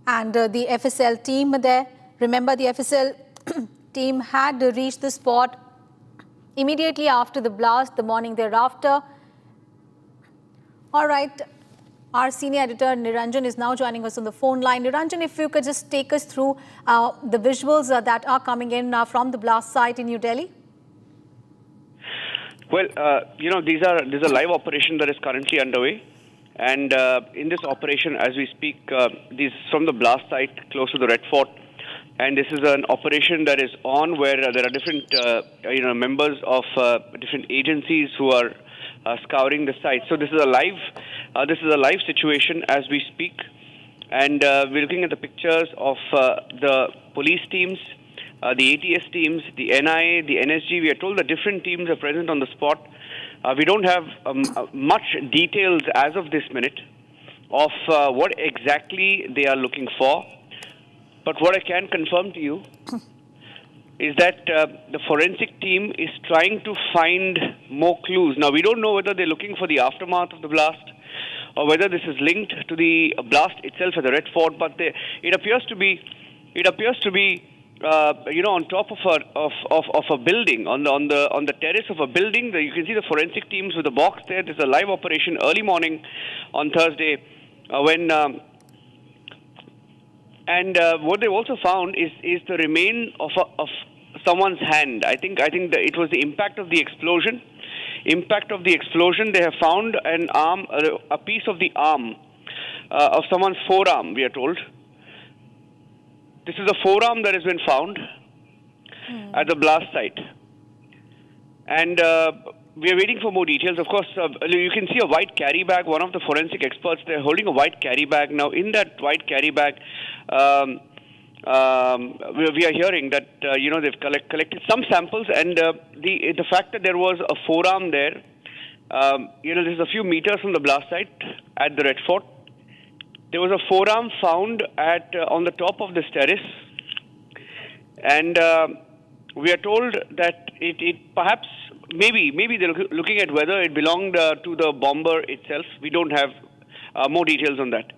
and the FSL team there. Remember, the FSL team had reached the spot immediately after the blast, the morning thereafter. All right, our senior editor Niranjan is now joining us on the phone line. Niranjan, if you could just take us through the visuals that are coming in from the blast site in New Delhi. Well, there's a live operation that is currently underway. And in this operation, as we speak, this is from the blast site close to the Red Fort. And this is an operation that is on where there are different, members of different agencies who are scouring the site. So this is a live situation as we speak. And we're looking at the pictures of the police teams, the ATS teams, the NIA, the NSG. We are told that different teams are present on the spot. We don't have much details as of this minute of what exactly they are looking for. But what I can confirm to you is that the forensic team is trying to find more clues. Now, we don't know whether they're looking for the aftermath of the blast or whether this is linked to the blast itself at the Red Fort. But it appears to be on top of a building, on the terrace of a building. You can see the forensic teams with the box there. There's a live operation early morning on Thursday what they also found is the remain of someone's hand. I think that it was the impact of the explosion. They have found an arm, a piece of the arm of someone's forearm, we are told. This is a forearm that has been found at the blast site. And we are waiting for more details. Of course, you can see a white carry bag. One of the forensic experts, they're holding a white carry bag. Now, in that white carry bag, we are hearing that, they've collected some samples. And the fact that there was a forearm there, this is a few meters from the blast site at the Red Fort. There was a forearm found on the top of this terrace, and we are told that it perhaps, maybe they're looking at whether it belonged to the bomber itself. We don't have more details on that.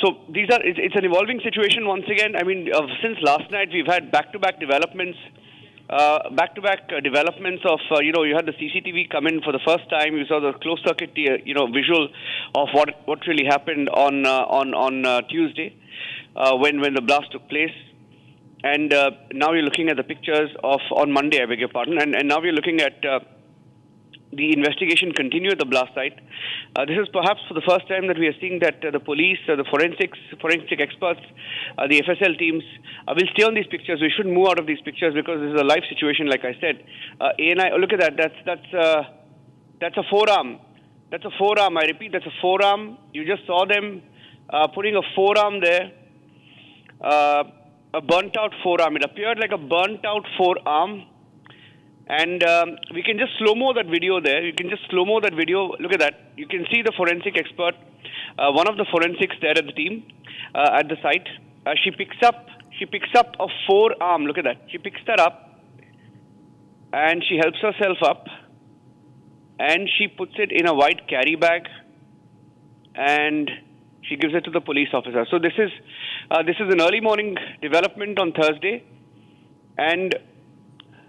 So it's an evolving situation once again. I mean, since last night we've had back-to-back developments. Of, you had the CCTV come in for the first time. You saw the closed circuit, visual of what really happened on Tuesday when the blast took place. And now we're looking at the pictures on Monday, I beg your pardon. And now we're looking at the investigation continue at the blast site. This is perhaps for the first time that we are seeing that the police, the forensic experts, the FSL teams will stay on these pictures. We shouldn't move out of these pictures because this is a live situation, like I said. ANI, look at that. That's a forearm. That's a forearm. I repeat, that's a forearm. You just saw them putting a forearm there. A burnt-out forearm. It appeared like a burnt-out forearm. And we can just slow-mo that video there. You can just slow-mo that video. Look at that. You can see the forensic expert, one of the forensics there at the team, at the site. She picks up a forearm. Look at that. She picks that up, and she helps herself up, and she puts it in a white carry bag, and she gives it to the police officer. So this is an early morning development on Thursday, and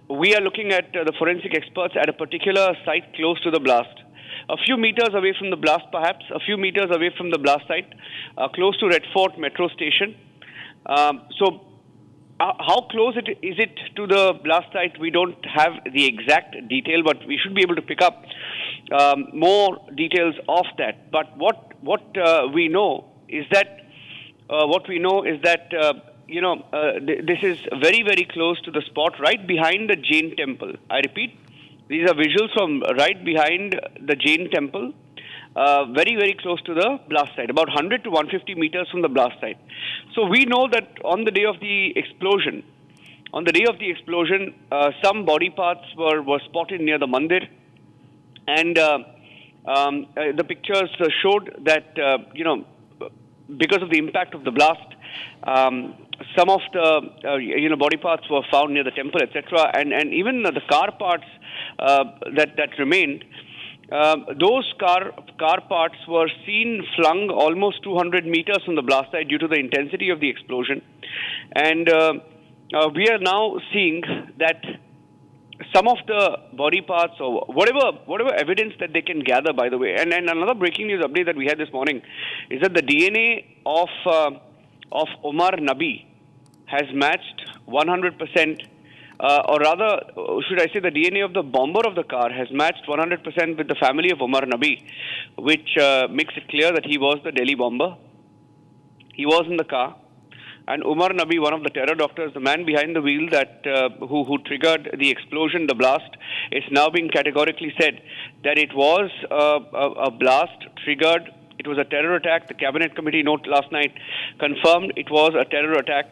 we are looking at the forensic experts at a particular site close to the blast. A few meters away from the blast, perhaps, a few meters away from the blast site, close to Red Fort Metro Station. So how close is it to the blast site? We don't have the exact detail, but we should be able to pick up more details of that. But what we know is that this is very, very close to the spot, right behind the Jain temple. I repeat, these are visuals from right behind the Jain temple, very, very close to the blast site, about 100 to 150 meters from the blast site. So we know that on the day of the explosion, some body parts were spotted near the mandir, and the pictures showed that, because of the impact of the blast, some of the body parts were found near the temple, etc., and even the car parts that remained those car parts were seen flung almost 200 meters from the blast site due to the intensity of the explosion. And we are now seeing that some of the body parts or whatever evidence that they can gather, by the way. And another breaking news update that we had this morning is that the DNA of Omar Nabi has matched 100%, or rather, should I say, the DNA of the bomber of the car has matched 100% with the family of Omar Nabi, which makes it clear that he was the Delhi bomber. He was in the car. And Umar Nabi, one of the terror doctors, the man behind the wheel that who triggered the explosion, the blast, it's now being categorically said that it was a blast triggered. It was a terror attack. The cabinet committee note last night confirmed it was a terror attack.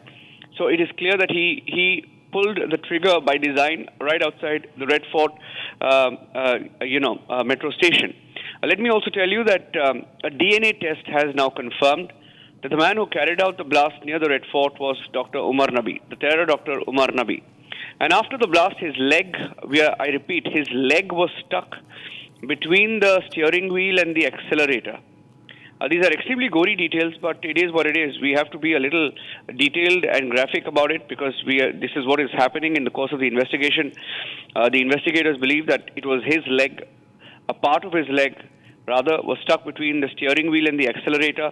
So it is clear that he pulled the trigger by design right outside the Red Fort, metro station. Let me also tell you that a DNA test has now confirmed that the man who carried out the blast near the Red Fort was Dr. Umar Nabi, the terror doctor Umar Nabi. And after the blast, his leg, I repeat, his leg was stuck between the steering wheel and the accelerator. These are extremely gory details, but it is what it is. We have to be a little detailed and graphic about it because this is what is happening in the course of the investigation. The investigators believe that it was his leg, a part of his leg, rather, was stuck between the steering wheel and the accelerator.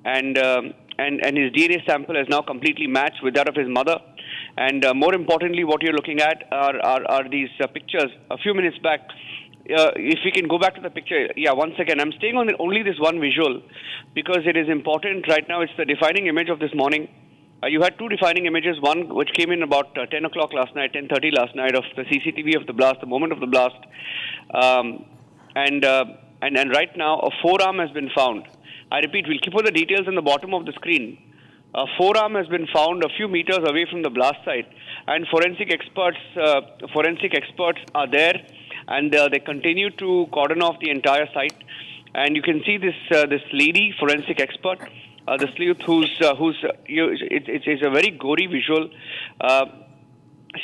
And his DNA sample has now completely matched with that of his mother. And more importantly, what you're looking at are these pictures. A few minutes back, if we can go back to the picture, yeah, 1 second. I'm staying on only this one visual because it is important right now. It's the defining image of this morning. You had two defining images, one which came in about 10 o'clock last night, 10:30 last night, of the CCTV of the blast, the moment of the blast. And right now, a forearm has been found. I repeat, we'll keep all the details in the bottom of the screen. A forearm has been found a few meters away from the blast site, and forensic experts are there, and they continue to cordon off the entire site. And you can see this lady, forensic expert, the sleuth, it's a very gory visual.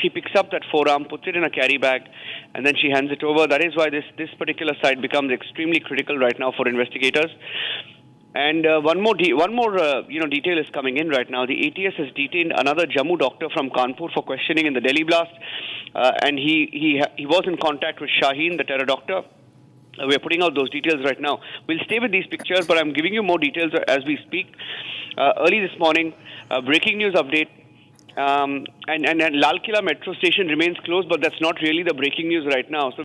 She picks up that forearm, puts it in a carry bag, and then she hands it over. That is why this particular site becomes extremely critical right now for investigators. And one more detail is coming in right now. The ATS has detained another Jammu doctor from Kanpur for questioning in the Delhi blast, and he was in contact with Shaheen, the terror doctor. We're putting out those details right now. We'll stay with these pictures, but I'm giving you more details as we speak. Early this morning, breaking news update. And Lal Killa metro station remains closed, but that's not really the breaking news right now. So